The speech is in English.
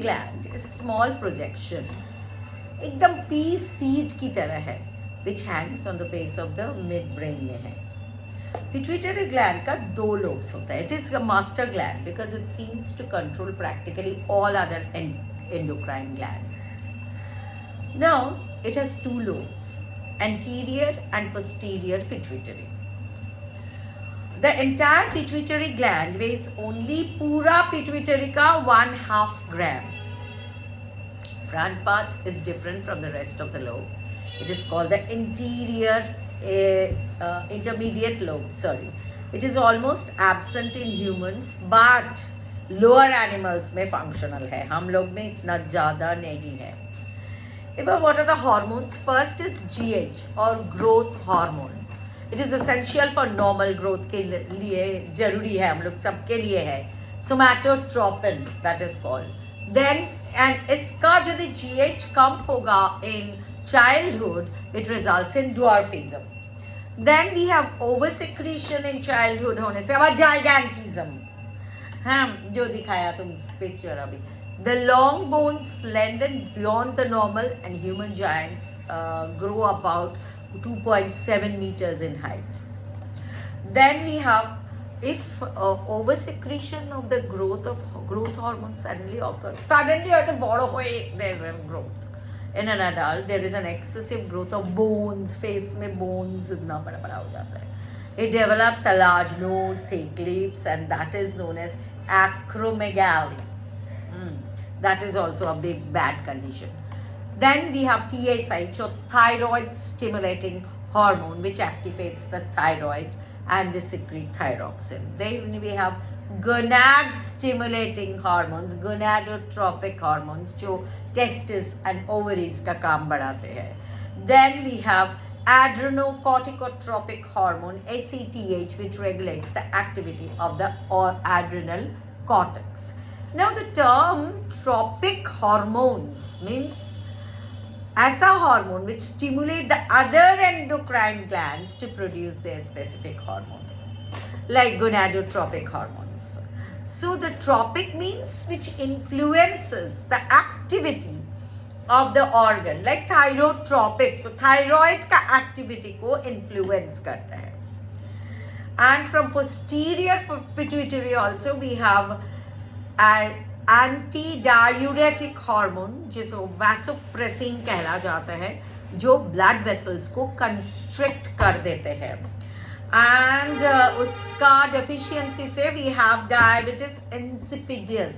gland is a small projection, एकदम pea seed की तरह है, which hangs on the base of the midbrain में है. Pituitary gland का दो lobes होता है. It is a master gland because it seems to control practically all other endocrine glands. Now it has two lobes, anterior and posterior pituitary. The entire pituitary gland weighs only पूरा pituitary का 1/2 gram. Front part is different from the rest of the lobe. It is called the anterior intermediate lobe. Sorry, it is almost absent in humans, but lower animals में functional है. हम लोग में इतना ज़्यादा नहीं है. What are the hormones? First is GH or growth hormone. It is essential for normal growth के लिए जरूरी है, हम लोग सबके लिए है. Somatotropin, that is called. Then and इसका यदि GH कम होगा in childhood, it results in dwarfism. Then we have oversecretion in childhood होने से अब gigantism. हाँ, जो दिखाया तुम पिक्चर अभी. The long bones lengthen beyond the normal, and human giants grow about 2.7 meters in height. Then we have, if oversecretion of the growth hormone suddenly occurs, there is a growth. In an adult, there is an excessive growth of bones, face में bones इतना बड़ा हो जाता है. It develops a large nose, thick lips, and that is known as acromegaly. That is also a big bad condition. Then we have TSH, or thyroid stimulating hormone, which activates the thyroid and they secrete thyroxine. Then we have gonad stimulating hormones, gonadotropic hormones, जो testes and ovaries का काम बढ़ाते हैं. Then we have adrenocorticotropic hormone, ACTH, which regulates the activity of the adrenal cortex. Now the term tropic hormones means ऐसा hormone which stimulate the other endocrine glands to produce their specific hormone, like gonadotropic hormones. So the tropic means which influences the activity of the organ, like thyrotropic, तो thyroid का activity को influence करता है. And from posterior pituitary also we have anti-diuretic hormone, जिसको vasopressin कहला जाता है, जो ब्लड वेसल्स को कंस्ट्रिक्ट कर देते हैं. एंड उसका डेफिशिएंसी से वी हैव डायबिटिस इंसिपिडियस.